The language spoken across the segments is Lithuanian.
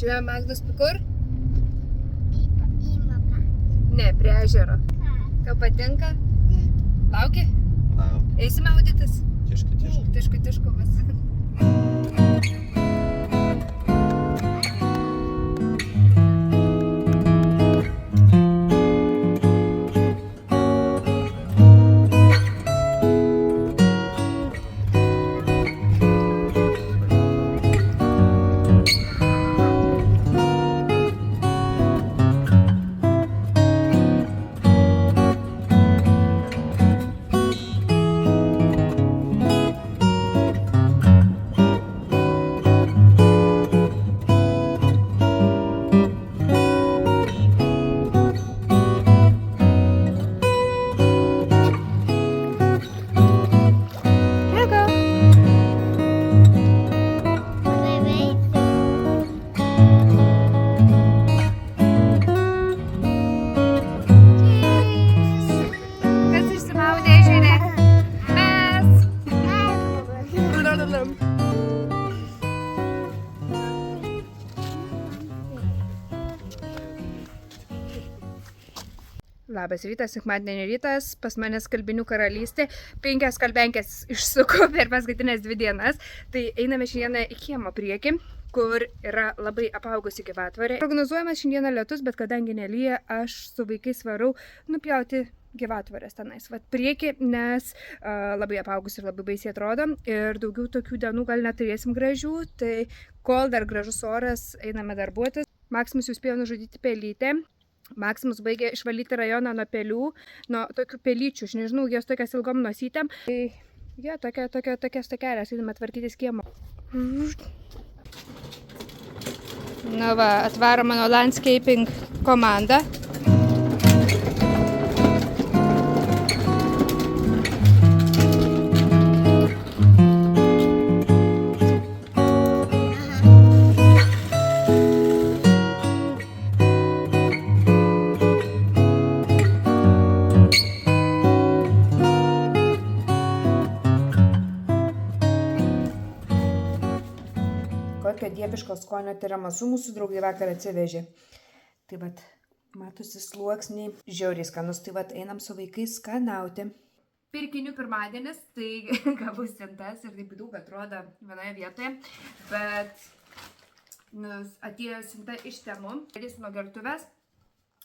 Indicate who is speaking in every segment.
Speaker 1: Važiuojame Magdos kur?
Speaker 2: Į Maką.
Speaker 1: Ne, prie ežero. Tau patinka? Lauki? Eisime maudytis? Tišku vas. Labas rytas, sekmadienio rytas, pas mane Skalbinių karalystė, 5 skalbenkės išsuko per paskutines 2 dienas, tai einame šiandieną į kiemo priekį, kur yra labai apaugusi gyvatvorė. Prognozuojamas šiandieną lietus, bet kadangi nelyja, aš su vaikais varau nupjauti gyvatvorės tenais. Vat priekį, nes labai apaugus ir labai baisiai atrodo ir daugiau tokių dienų gal neturėsim gražių, tai kol dar gražus oras, einame darbuotis. Maksimus jau spėjo nužudyti pelytę. Maksimus baigė išvalyti rajoną nuo pelių, nuo tokių pelyčių, aš nežinau, jos tokias ilgom nosytėm. Tai jie tokias tokelės, einame tvarkytis kiemo. Na va, atvaro mano landscaping komanda. Kokio dieviško skonio tiramisu mūsų draugai vakar atsivežė. Tai vat, matosi sluoksniai, žiauriai skanus, tai vat einam su vaikais skanauti. Pirkinių pirmadienis, tai gavau siuntas ir taip daug atrodo vienoje vietoje, bet atėjo siunta iš Temu, pradėsiu nuo gertuvės.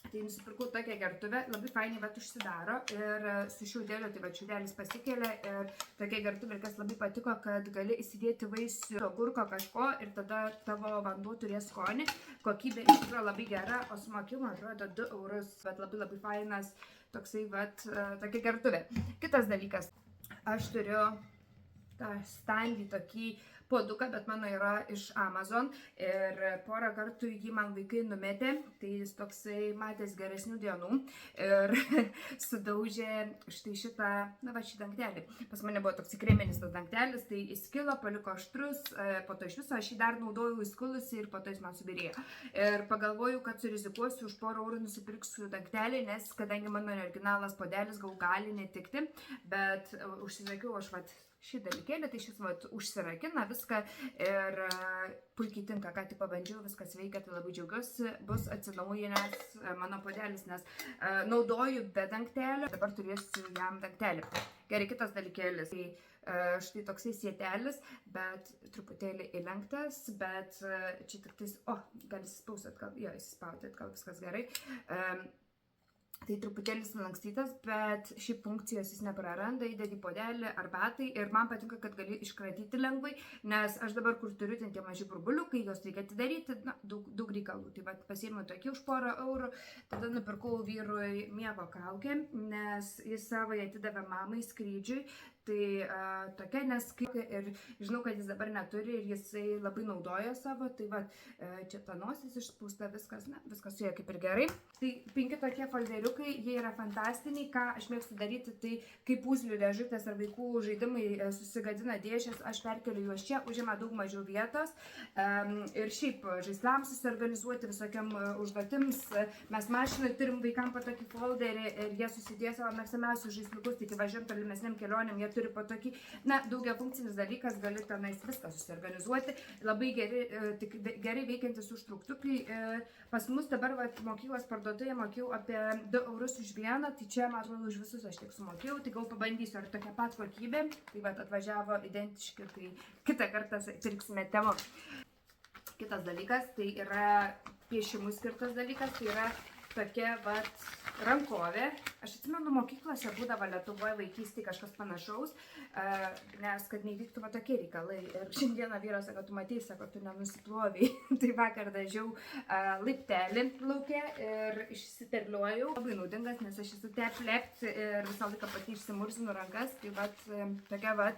Speaker 1: Tai nusipirkau tokią gertuvę, labai fainiai vat užsidaro ir su šiaudeliu, tai vat šiaudelis pasikelia ir tokia gertuvė, kas labai patiko, kad gali įsidėti vaisių, agurko kažko ir tada tavo vanduo turės skonį. Kokybė iš tikrųjų labai gera, o sumokėjau, man atrodo, 2 eurus, bet labai fainas toksai vat tokia gertuvė. Kitas dalykas, aš turiu tą standį tokį puoduką, bet mano yra iš Amazon ir porą kartų jį man vaikai numetė, tai jis toksai matęs geresnių dienų ir sudaužė štai šitą, na va šį dangtelį. Pas mane buvo toks kreminis tas dangtelis, tai įskilo, paliko aštrus, po to iš viso aš jį dar naudojau įskilusi ir po to jis man subirėjo. Ir pagalvojau, kad surizikuosiu už porą eurų nusipirksiu dangtelį, nes kadangi mano originalas puodelis gali netikti, bet užsisakiau aš vat šį dalykėlį, tai šis vat užsirakina viską ir puikiai tinka, ką tik pabandžiau, viskas veikia, tai labai džiaugiuosi, bus atsinaujinęs mano puodelis, nes naudoju be dangtelio, dabar turėsiu jam dangtelį. Gerai, kitas dalykėlis, tai štai toksai sietelis, bet truputėlį įlenktas, bet čia tik tais, gal įsispausti atgal, jo, įsispauti atgal, viskas gerai. Tai truputėlį sulankstytas, bet šiaip funkcijos jis nepraranda, įdedi puodelį arbatai ir man patinka, kad gali iškratyti lengvai, nes aš dabar, kur turiu ten tie maži burbuliukai, jos reikia atidaryti, na, daug reikalų. Tai vat pasiėmiau tokį už porą eurų, tada nupirkau vyrui miego kaukę, nes jis savo atidavė mamai skrydžiui. Tai tokia neskaitė ir žinau, kad jis dabar neturi ir jisai labai naudoja savo, tai va, čia ta nosis išspūsta, viskas, na, viskas su jie kaip ir gerai. Tai 5 tokie folderiukai, jie yra fantastiniai, ką aš mėgstu daryti, tai kaip puzlių dėžutės ar vaikų žaidimai susigadina dėžės, aš perkeliu juos čia, užima daug mažiau vietos ir šiaip žaislams susiorganizuoti visokiam užduotims, mes mašinai turim vaikam po tokį folderį ir jie susidėjo savo mėgstamiausius žaisliukus, tai važiuojam tolimesniam kelionėm, jie turi patokį, daugiafunkcinis dalykas, gali tenais viską susiorganizuoti, labai gerai veikiantis užtruktukai. Pas mus dabar mokyklos parduotuvėje mokėjau apie 2 eurus už vieną, tai čia, man atrodo, už visus aš tiek sumokėjau, tai gal pabandysiu, ar tokia pat kokybė, tai atvažiavo identiški, tai kitą kartą pirksime temą. Kitas dalykas, tai yra piešimui skirtas dalykas, tai yra tokia rankovė. Aš atsimenu, mokyklose būdavo Lietuvoje vaikystėje kažkas panašaus, nes kad neįvyktų tokie reikalai. Ir šiandieną vyras sako, tu matei, sako, tu nenusiploviai. Tai vakar dažiau laiptelį lauke ir išsiterliuojau. Labai naudingas, nes aš esu teplept ir visą laiką pati išsimursinu rankas. Tai tokia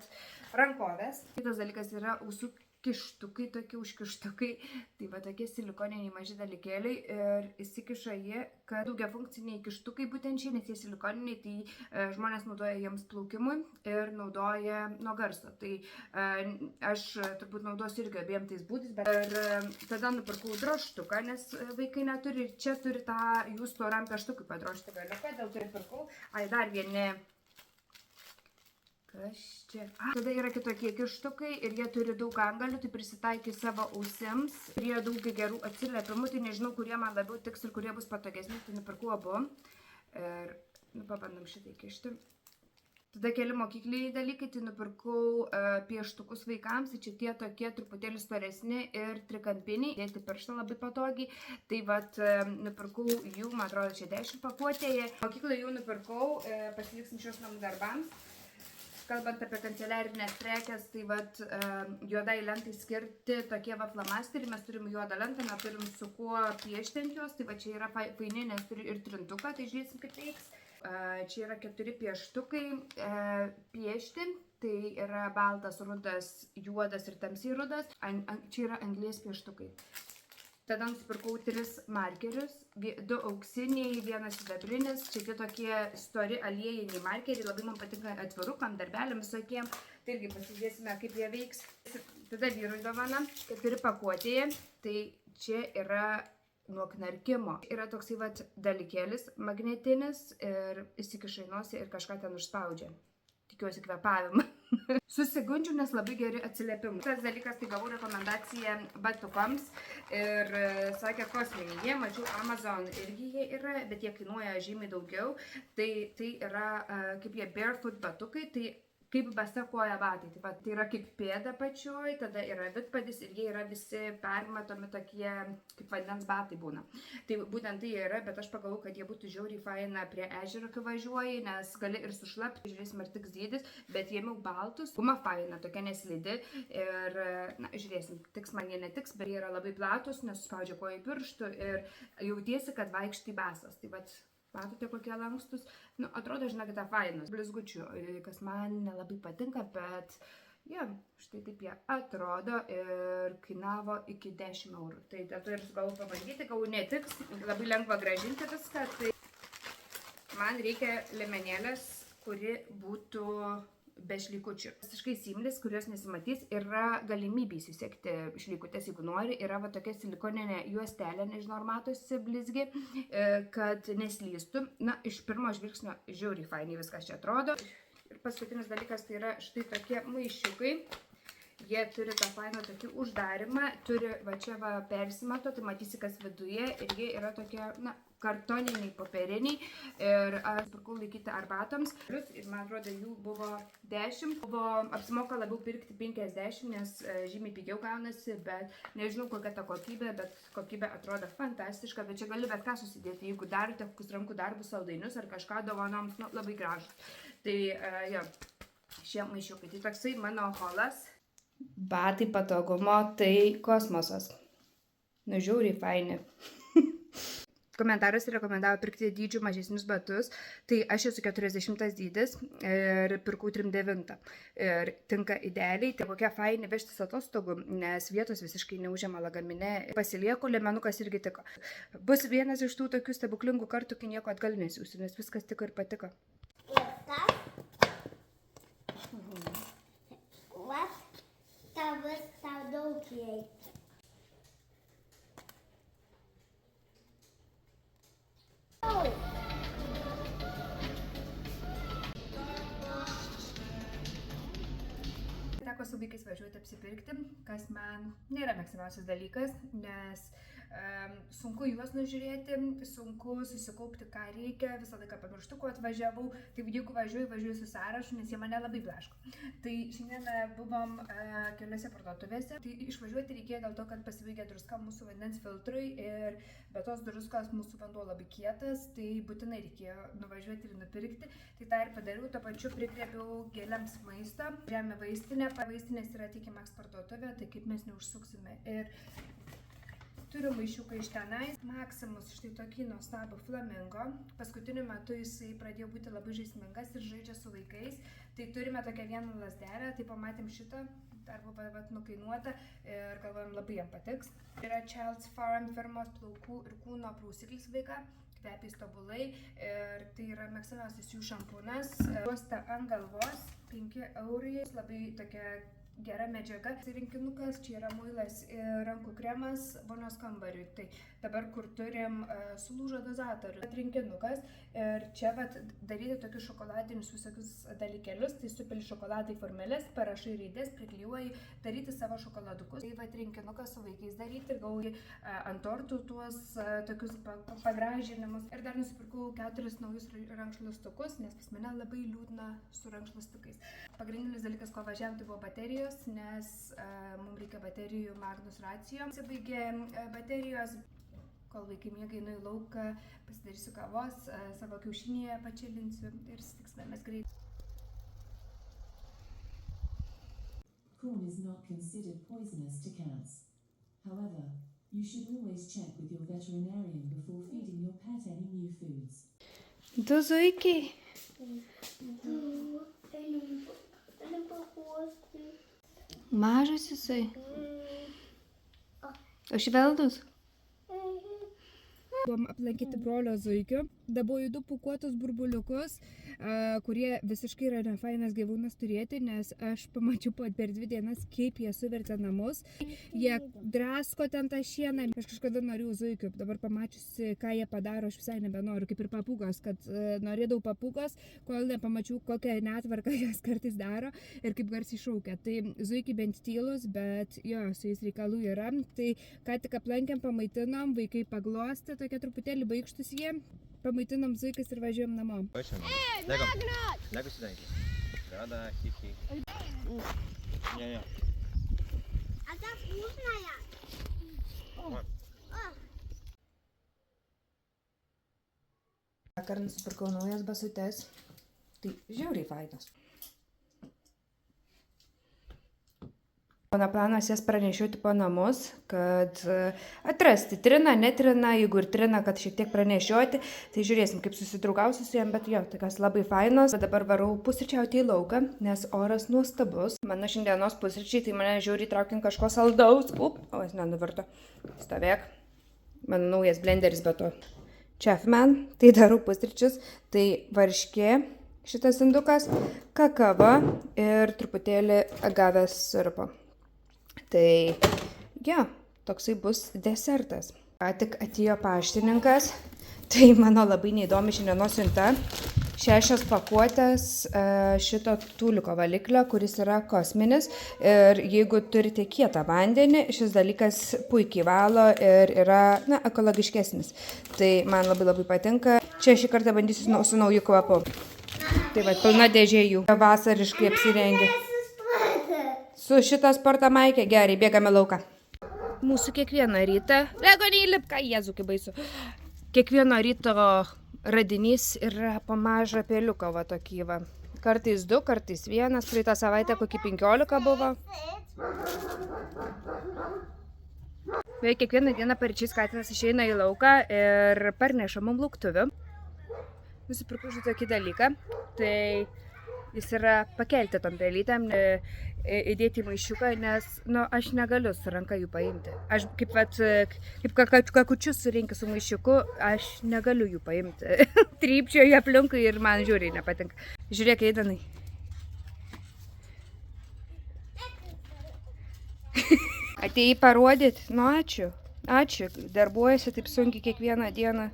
Speaker 1: rankovės. Kitas dalykas yra ausų kištukai, tokie užkištukai, tai tokie silikoniniai maži dalykėliai ir įsikiša jie, kad daugiafunkciniai kištukai būtent šie, nes jie silikoniniai, tai žmonės naudoja jiems plaukimui ir naudoja nuo garso. Tai aš turbūt naudosiu irgi abiem tais būdais, bet ir tada nupirkau drožtuką, nes vaikai neturi ir čia turi tą jūs storam pieštukui padrožti galiuką, dėl to ir pirkau. Dar vieni. Kas čia? Tada yra kitokie kištukai ir jie turi daug angalių, tai prisitaikė savo ausims. Turėjo daug gerų atsiliepimų, tai nežinau, kurie man labiau tiks ir kurie bus patogesni, tai nupirkau abu. Ir pabandom šitai kišti. Tada keli mokykliniai dalykai, tai nupirkau pieštukus vaikams, tai čia tie tokie truputėlį storesni ir trikampiniai, dėti pirštą labai patogiai. Tai nupirkau jų, man atrodo, čia 10 pakuotėje. Mokykloje jų nupirkau pasiliksim šios namų darbams. Kalbant apie kanceliarinės prekes, tai juodai lentai skirti tokie flamasteriai, mes turim juodą lentą, mes turim su kuo piešti ant jos, tai čia yra faini, nes turi ir trintuką, tai žiūrėsim, kaip veiks. Čia yra 4 pieštukai piešti, tai yra baltas, rudas, juodas ir tamsiai rudas, čia yra anglies pieštukai. Tada nusipirkau 3 markerius, 2 auksiniai, 1 sidabrinis, čia tie tokie stori aliejiniai markeriai, labai man patinka atvirukam, darbeliam visokiem, tai irgi pasižiūrėsime, kaip jie veiks. Tada vyrui dovana, 4 pakuotėje, tai čia yra nuo knarkimo. Yra toksai dalykėlis magnetinis ir įsikiša į nosį ir kažką ten užspaudžia. Tikiuosi kvėpavimą. Susigundžiu, nes labai geri atsiliepimai. Tas dalykas, tai gavau rekomendaciją batukams ir sakė kosminiai. Jie, mačiau, Amazon irgi jie yra, bet jie kainuoja žymiai daugiau. Tai yra kaip jie barefoot batukai, tai kaip basa koja batai. Tai yra kaip pėda pačioj, tada yra vidpadis ir jie yra visi permatomi tokie, kaip vandens batai būna. Tai būtent tai yra, bet aš pagalvoju, kad jie būtų žiauriai faina prie ežero, kai važiuoji, nes gali ir sušlapti, žiūrėsim, ar tiks dydis, bet jėmiau baltus, guma faina, tokia neslidi ir, žiūrėsim, tiks man jie netiks, bet jie yra labai platus, nesuspaudžia kojų pirštų ir jautiesi, kad vaikštai basas. Tai matote, kokie lankstus, atrodo, žinokite, fainos, blizgučių, kas man nelabai patinka, bet štai taip jie atrodo ir kainavo iki 10 eurų. Tai dėl ir galiu pabandyti, gal netiks, labai lengva grąžinti viską, tai man reikia liemenėlės, kuri būtų be šlykučių. Visiškai simlis, kurios nesimatys, yra galimybė įsisekti šlykutės, jeigu nori, yra tokia silikoninė juostelė, nežinau, ar matosi blizgi, kad neslystų. Iš pirmo žvilgsnio žiauriai fainiai viskas čia atrodo. Ir paskutinis dalykas, tai yra štai tokie maišiukai. Jie turi tą fainą tokį uždarimą, turi čia persimato, tai matysi, kas viduje, ir jie yra tokie, kartoniniai, popieriniai, ir aš pirkau laikyti arbatoms, ir man atrodo, jų buvo 10, apsimoka labiau pirkti 50, nes žymiai pigiau gaunasi, bet nežinau, kokia ta kokybė, bet kokybė atrodo fantastiška, bet čia gali bet ką susidėti, jeigu darote kokius rankų darbus, saldainius ar kažką dovanoms, labai gražus. Tai šie maišiukai, tai toksai mano holas. Batai patogumo, tai kosmosas. Žiauriai faini. Komentaras rekomendavo pirkti dydžių mažesnius batus, tai aš esu 40 dydis ir pirkau 39 ir tinka idealiai. Tai kokia faini vežtis atostogų, nes vietos visiškai neužima lagamine. Pasilieku, liemenukas irgi tiko. Bus vienas iš tų tokių stebuklingų kartų, kai nieko atgal nesiūsiu, nes viskas tiko ir patiko.
Speaker 2: Tau daug jai.
Speaker 1: teko su vaikais važiuoti apsipirkti, kas man nėra mėgstamiausias dalykas, nes sunku juos nužiūrėti, sunku susikaupti, ką reikia, visą laiką pamirštu, kuo atvažiavau, tai jeigu važiuoju su sąrašu, nes jie mane labai blaško. Tai šiandien buvom keliose parduotuvėse, tai išvažiuoti reikėjo dėl to, kad pasibaigė druska mūsų vandens filtrui ir be tos druskos mūsų vanduo labai kietas, tai būtinai reikėjo nuvažiuoti ir nupirkti, tai tą ir padariau, tuo pačiu prigrėbiau gėlėms maisto, žemė vaistinė, vaistinės yra Tikimax parduotuvė, tai kaip mes neužsuksime. Ir turiu maišiuką iš tenais, Maximus štai tokį nuostabų flamingo. Paskutiniu metu jisai pradėjo būti labai žaismingas ir žaidžia su vaikais. Tai turime tokią vieną lasdelę, tai pamatėm šitą, dar buvo nukainuota ir galvojam labai jam patiks. Yra Child's Farm firmos plaukų ir kūno prausiklis vaiką, kvepiais tobulai ir tai yra mėgstamiausias jų šampūnas. Juosta ant galvos, 5 eurai, labai tokia gera medžiaga. Rinkinukas, čia yra muilas ir rankų kremas vonios kambariui. Tai dabar, kur turim sulūžo dozatorių, rinkinukas ir čia daryti tokius šokoladinius visokius dalykelius, tai supili šokoladai formelės, parašai raidės, priklijuoji, daryti savo šokoladukus. Tai rinkinukas su vaikais daryti ir gauji ant tortų tuos tokius pagražinimus. Ir dar nusipirkau 4 naujus rankšluostukus, nes pas mane labai liūdna su rankšluostukais. Pagrindinis dalykas, ko važiavam, tai buvo baterijos, nes mums reikia baterijų Magnus Ratio. Pasibaigė baterijos, kol vaikai miega, einu į lauką, pasidarysiu kavos, savo kiaušinėje pačilinsiu ir sutiksime mes greit.
Speaker 3: Corn is not considered poisonous to cats. However, you should always check with your veterinarian before feeding your pet any new foods.
Speaker 1: Du zuikiai. Mažas jisai. O šveldus? Buvom aplankyti brolio zuikio. Dabar 2 pūkuotus burbuliukus, kurie visiškai yra nefainas gyvūnas turėti, nes aš pamačiau per 2 dienas, kaip jie suvertė namus. Jie drasko ten tą šieną. Aš kažkada norėjau zuikių. Dabar pamačiusi, ką jie padaro, aš visai nebenoriu, kaip ir papūgos, kad norėdavau papūgos, kol nepamačiau, kokią netvarką jos kartais daro ir kaip garsiai šaukia. Tai zuikiai bent tylus, bet jo, su jais reikalų yra. Tai ką tik aplankėm, pamaitinom, vaikai paglosti, tokie truputėlį baikštus jie. Pamaitinom zuikais ir važiuojam namo.
Speaker 4: Lego сюда. Да, хихи. Не.
Speaker 2: А та вкусная.
Speaker 1: Vakar nusipirkau naujas basutes. Tai žiauriai fainos. Mano planas jas pranešiuoti po namus, kad atrasti trina, netrina, jeigu ir trina, kad šiek tiek pranešiuoti, tai žiūrėsim, kaip susidraugausiu su jiem, bet jo, tokios labai fainos. Dabar varau pusryčiauti į lauką, nes oras nuostabus. Mano šiandienos pusryčiai, tai mane žiūri traukiant kažko saldaus. O, jis nenuvirto. Stovėk. Mano naujas blenderis, be to Chefman, tai darau pusryčius, tai varškė, šitas indukas, kakava ir truputėlį agavės sirupo. Tai, ja, toksai bus desertas. Tik atėjo paštininkas, tai mano labai neįdomi šiandienos siunta. 6 pakuotės šito tūliko valiklio, kuris yra kosminis. Ir jeigu turite kietą vandenį, šis dalykas puikiai valo ir yra, ekologiškesnis. Tai man labai patinka. Čia šį kartą bandysiu su nauju kvapu. Tai va, pilna dėžė jų. Vasariškai apsirengė. Su šitą sportą maikė, gerai, bėgame lauką. Mūsų kiekvieną rytą, Lego neįlipka, Jėzu, kaip baisu. Kiekvieno ryto radinys yra po mažą peliuką, va tokį va. Kartais 2, kartais 1, praeitą savaitę kokį 15 buvo. Beveik kiekvieną dieną paryčiais katinas išeina į lauką ir parneša mum lauktuvių. Nusipirkau šitokį dalyką, tai jis yra pakelti tom pelytėm, įdėti į maišiuką, nes, aš negaliu su ranka jų paimti. Aš kaip kakučius surinkiu su maišiuku, aš negaliu jų paimti. Trypčioju aplinkui ir man žiūriai nepatinka. Žiūrėk, Eidanai. Atėjai parodyti? Ačiū. Ačiū. Darbuojasi taip sunkiai kiekvieną dieną.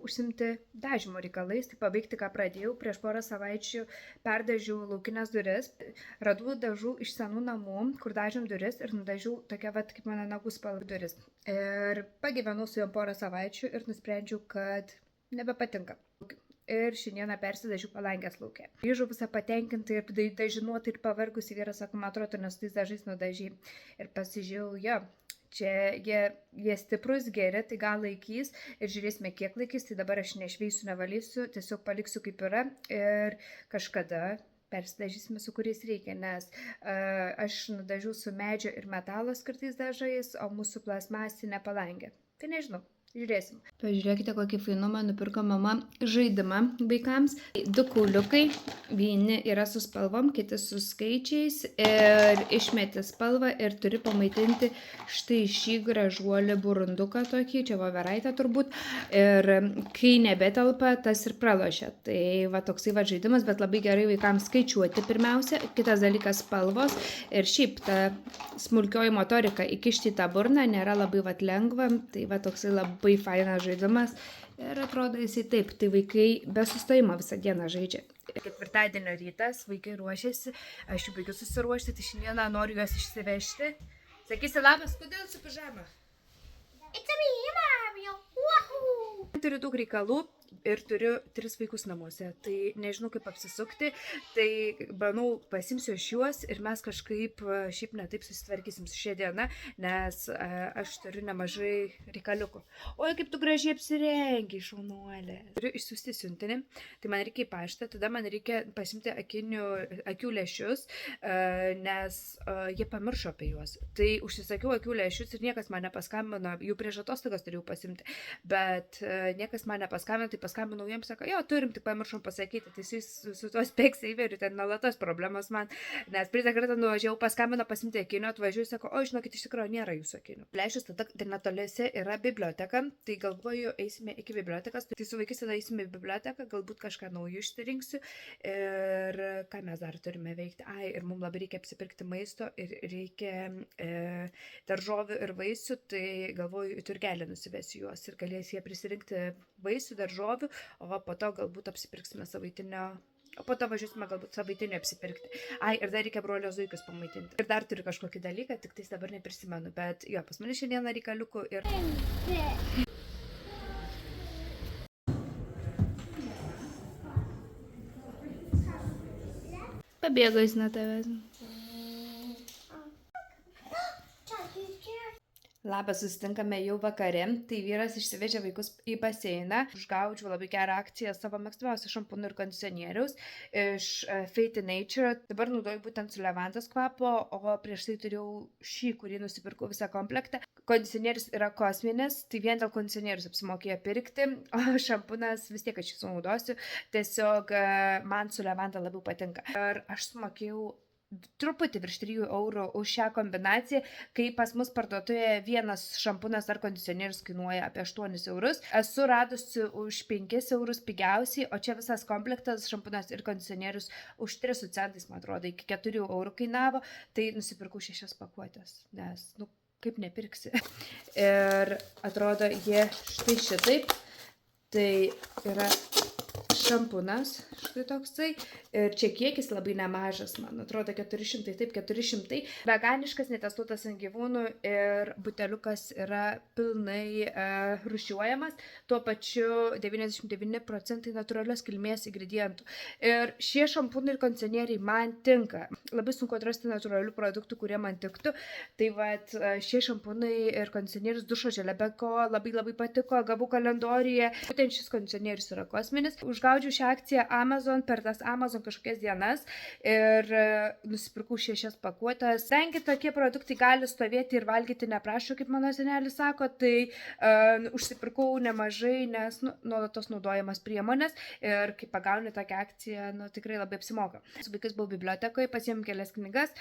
Speaker 1: užsimti dažymo reikalais, tai pabaigti, ką pradėjau. Prieš porą savaičių perdažiau laukinės duris, radau dažų iš senų namų, kur dažėm duris ir nudažiau tokia, kaip mano nagų spalva duris. Ir pagyvenau su juo porą savaičių ir nusprendžiau, kad nebepatinka. Ir šiandieną persidažiau palangės lauke. Grįžau visą patenkinti ir dažinuoti ir pavargusi, vyras sako, man atrodo, nes tais dažais nudažiai. Ir pasižiūrėjau, jo, čia jie stiprus, geri, tai gal laikys ir žiūrėsime, kiek laikys, tai dabar aš nešveisiu, nevalysiu, tiesiog paliksiu kaip yra ir kažkada persidažysime su kuriais reikia, nes aš nudažiau su medžio ir metalo skirtais dažais, o mūsų plasmasinė palangė. Tai nežinau. Žiūrėsim. Pažiūrėkite, kokį fainumą nupirko mama žaidimą vaikams. Du kauliukai, vieni yra su spalvom, kiti su skaičiais ir išmeti spalvą ir turi pamaitinti štai šį gražuolį burunduką tokį, čia voveraitę turbūt. Ir kai nebetelpa, tas ir pralošia. Tai va toksai va žaidimas, bet labai gerai vaikams skaičiuoti pirmiausia. Kitas dalykas spalvos ir šiaip ta smulkioji motorika įkišti į tą burną nėra labai va lengva. Tai va toksai labai fainas žaidimas ir atrodo jisai taip, tai vaikai be sustojimo visą dieną žaidžia. Ketvirtadienio rytas, vaikai ruošiasi, aš jau baigiu susiruošti, tai šiandieną noriu juos išsivežti. Sakysi, labas, kodėl su pižama?
Speaker 2: It's a me, Mario. Wahoo!
Speaker 1: Turiu daug reikalų ir turiu 3 vaikus namuose, tai nežinau kaip apsisukti, tai manau pasimsiu aš juos ir mes kažkaip šiaip netaip susitvarkysim su šia diena, nes aš turiu nemažai reikaliukų. Oi, kaip tu gražiai apsirengi, šaunuolė. Turiu išsiųsti siuntinį, tai man reikia į paštą, tada man reikia pasimti akių lęšius, nes jie pamiršo apie juos. Tai užsisakiau akių lęšius ir niekas man nepaskambino, jų prieš atostogas turėjau pasimti, bet niekas man nepaskambino, tai paskambinau jiems, sako, jo, turim, tik pamiršom pasakyti, tai su tuo speksaveriu ten nuolatos problemos man, nes praeitą kartą nuvažiavau, paskambino pasimti akinių, atvažiuoju, sako, o, žinokit, iš tikrųjų nėra jūsų akinių. Lęšius tada netoliese yra biblioteka, tai galvoju, eisime iki bibliotekas, tai su vaikais tada eisime į biblioteką, galbūt kažką naujų išsirinksiu ir ką mes dar turime veikti. Ai, ir mums labai reikia apsipirkti maisto ir reikia daržovių ir vaisių, tai galvoju, į turgelį nusivesiu juos ir galės jie prisirinkti vaisių, daržovių, o po to galbūt apsipirksime savaitinio, o po to važiuosime galbūt savaitinio apsipirkti. Ai, ir dar reikia brolio zuikius pamaitinti. Ir dar turiu kažkokį dalyką, tik tais dabar neprisimenu, bet jo, pas mane šiandieną reikaliukų ir... Pabėgo jis nuo tavęs. Labas, susitinkame jau vakare, tai vyras išsivežė vaikus į baseiną. Užgaudžiau labai gerą akciją savo mėgstamiausio šampūno ir kondicionieriaus iš Fate Nature. Dabar naudoju būtent su levandos kvapo, o prieš tai turėjau šį, kurį nusipirkau visą komplektą. Kondicionierius yra kosminis, tai vien dėl kondicionierius apsimokėjo pirkti, o šampūnas vis tiek aš jį sunaudosiu. Tiesiog man su levanda labiau patinka. Ir aš sumokėjau truputį virš 3 eurų už šią kombinaciją, kai pas mus parduotuvėje vienas šampūnas ar kondicionierius kainuoja apie 8 eurus. Esu radusi už 5 eurus pigiausiai, o čia visas komplektas šampūnas ir kondicionierius už 3 centais, man atrodo, iki 4 eurų kainavo, tai nusipirkau 6 pakuotės, nes, kaip nepirksi. Ir atrodo, jie štai šitaip, tai yra šampūnas, štai toksai, ir čia kiekis labai nemažas, man atrodo 400, taip 400, veganiškas, netestuotas ant gyvūnų ir buteliukas yra pilnai rūšiuojamas, tuo pačiu 99% natūralios kilmės ingredientų. Ir šie šampūnai ir kondicionieriai man tinka. Labai sunku atrasti natūralių produktų, kurie man tiktų. Tai vat šie šampūnai ir kondicionierius dušo želebeko labai patiko, gavau kalendoriuje. Būtent šis kondicionierius yra kosminis. Užgaudžiau šią akciją Amazon per tas Amazon kažkokias dienas ir nusipirkau 6 pakuotės. Kadangi tokie produktai gali stovėti ir valgyti neprašo, kaip mano senelis sako, tai užsipirkau nemažai, nes nuolatos naudojamas priemonės ir kai pagauni tokią akciją, tikrai labai apsimoka. Su vaikais buvau bibliotekoje, pasiėmėm kelias knygas,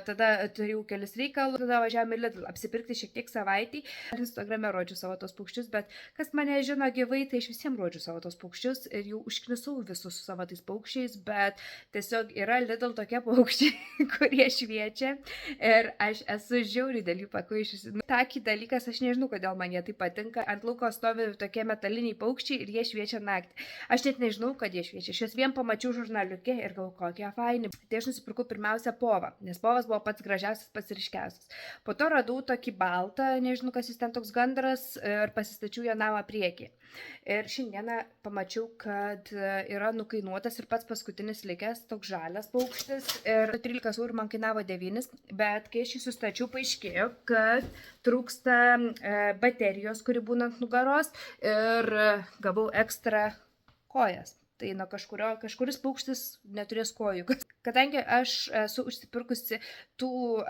Speaker 1: tada turėjau kelis reikalų, tada važiavome į Lidl apsipirkti šiek tiek savaitį. Instagrame rodžiu savo tos paukščius, bet kas mane žino gyvai, tai aš visiems rodžiu savo tos paukščius ir jau užknisau visus su savo tais paukščiais, bet tiesiog yra Lidl tokie paukščiai, kurie šviečia ir aš esu žiauriai dėl jų pakvaišusi. Takį dalykas, aš nežinau, kodėl man jie tai patinka. Ant lauko stovi tokie metaliniai paukščiai ir jie šviečia naktį. Aš net nežinau, kad jie šviečia. Aš juos vien pamačiau žurnaliuke ir galvoju, kokie faini. Tai aš nusipirkau pirmiausia povą, nes povas buvo pats gražiausias, pats ryškiausias. Po to radau tokį baltą, nežinau, kas jis ten toks gandras ir pasistačiau jo namą priekį. Ir šiandieną pamačiau, kad yra nukainuotas ir pats paskutinis likęs, toks žalias paukštis. Ir 13 eurų man kainavo 9, bet kai aš jį sustačiau, paaiškėjo, kad trūksta baterijos, kuri būna ant nugaros ir gavau ekstra kojas. Tai nuo kažkuris paukštis neturės kojų. Kadangi aš esu užsipirkusi tų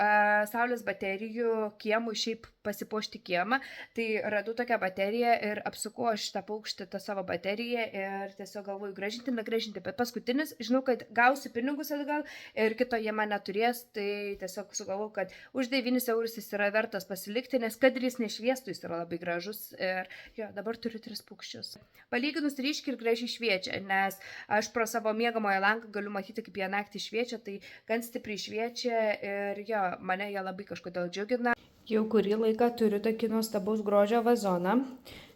Speaker 1: saulės baterijų kiemui šiaip pasipuošti kiemą, tai radau tokią bateriją ir apsukau aš tą paukštį, tą savo bateriją ir tiesiog galvoju negražinti, bet paskutinis, žinau, kad gausiu pinigus atgal ir kito jie man neturės, tai tiesiog sugalvoju, kad už 9 eurus jis yra vertas pasilikti, nes kad ir jis nešviestų, jis yra labai gražus ir jo, dabar turiu 3 paukščius. Palyginus ryškiai ir gražiai šviečia, nes aš pro savo miegamojo langą galiu matyti, kaip jie naktį šviečia, tai gan stipriai šviečia ir jo, mane jie labai kažkodėl džiugina. Jau kurį laiką turiu tokį nuostabaus grožio vazoną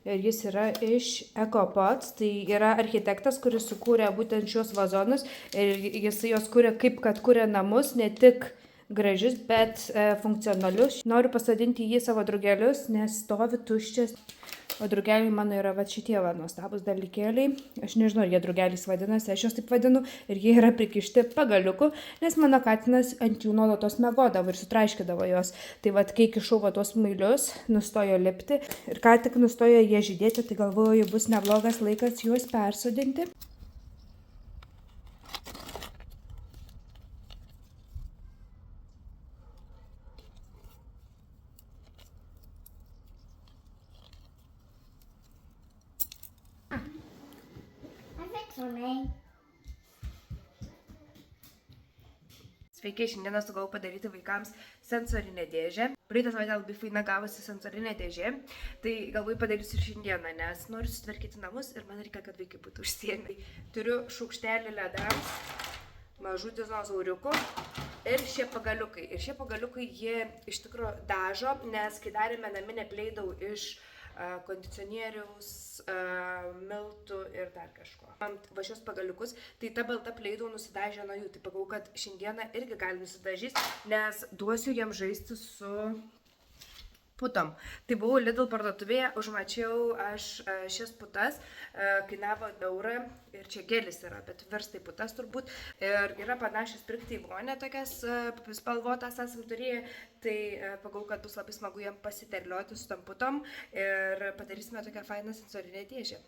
Speaker 1: ir jis yra iš EcoPods, tai yra architektas, kuris sukūrė būtent šios vazonus ir jisai jos kūrė kaip kad kūrė namus, ne tik gražius, bet funkcionalius. Noriu pasodinti jį savo drugelius, nes stovi tuščias. O drugeliai mano yra va šitie nuostabus dalykėliai. Aš nežinau, ar jie drugeliais vadinasi, aš juos taip vadinu. Ir jie yra prikišti pagaliuku, nes mano katinas ant jų nuolatos miegodavo ir sutraiškydavo juos. Tai va, kai kišau va tuos mailius, nustojo lipti. Ir ką tik nustojo jie žydėti, tai galvoju, bus neblogas laikas juos persodinti. Sveiki, šiandieną sugalvojau padaryti vaikams sensorinę dėžę. Praeitą savaitę labai faina gavosi sensorinė dėžė, tai galvoju padarysiu ir šiandieną, nes noriu sutvarkyti namus ir man reikia, kad vaikai būtų užsiėmę. Turiu šaukštelį ledams, mažų dinozauriukų ir šie pagaliukai. Ir šie pagaliukai jie iš tikrųjų dažo, nes kai darėme naminę pleidau iš kondicionieriaus, miltų ir dar kažko. Ant va šios pagaliukus, tai ta balta pleidau nusidažė nuo jų. Tai pagalvoju, kad šiandieną irgi gali nusidažyti, nes duosiu jiem žaisti su putom. Tai buvau Lidl parduotuvėje, užmačiau aš šias putas, kainavo eurą ir čia gelis yra, bet virstai putas turbūt. Ir yra panašios pirkti į vonę tokias spalvotas esam turėję, tai pagalvoju, kad bus labai smagu jiem pasiterlioti su tam putom ir padarysime tokią fainą sensorinę dėžę.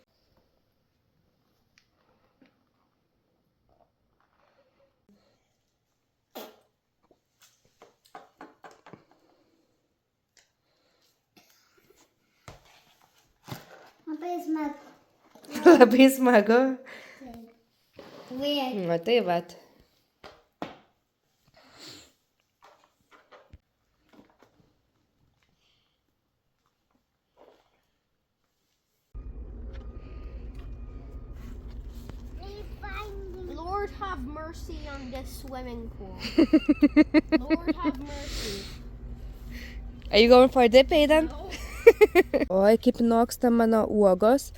Speaker 2: Labai smagu.
Speaker 1: Labai smagu.
Speaker 2: Weird.
Speaker 1: Na tai vat.
Speaker 2: Lord have mercy on this swimming pool. Lord have mercy.
Speaker 1: Are you going for a dip, Aidan?
Speaker 2: No.
Speaker 1: Oi, kaip noksta mano uogos,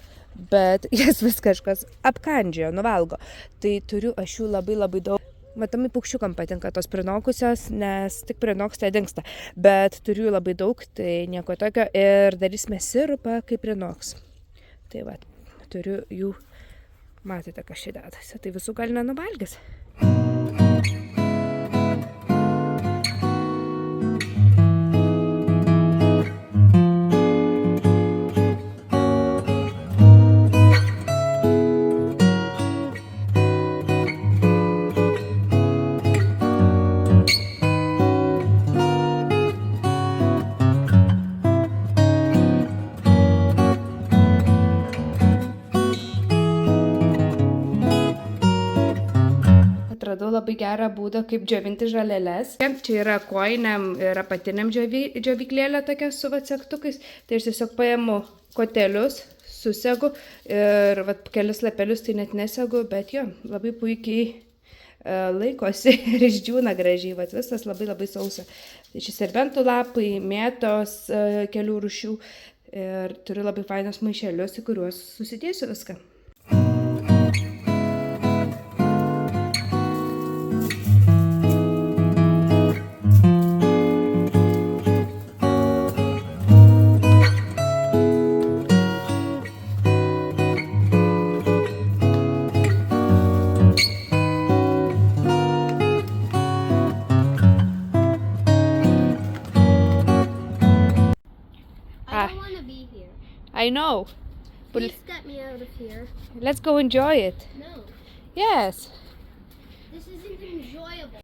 Speaker 1: bet jas vis kažkas apkandžiojo, nuvalgo. Tai turiu aš jų labai daug. Matomai paukščiukam patinka tos prinokusios, nes tik prinoksta dingsta. Bet turiu jų labai daug, tai nieko tokio. Ir darysime sirupą, kaip prinoks. Tai va, turiu jų, matėte, kas čia dedasi. Tai visų gal nenuvalgys. Radau labai gerą būdą, kaip džiovinti žaleles. Čia yra kojiniam ir apatiniam džiovyklėlė tokia su segtukais. Tai aš tiesiog paimu kotelius susegu ir vat, kelius lapelius tai net nesegu, bet jo, labai puikiai laikosi ir išdžiūna gražiai, vat, visas labai sausa. Tai čia serbentų lapai, mėtos kelių rūšių ir turiu labai fainas maišelius, į kuriuos susidėsiu viską.
Speaker 2: I don't want to be here.
Speaker 1: I know. But
Speaker 2: Please get me out of here.
Speaker 1: let's go enjoy it.
Speaker 2: No,
Speaker 1: Yes.
Speaker 2: this isn't enjoyable.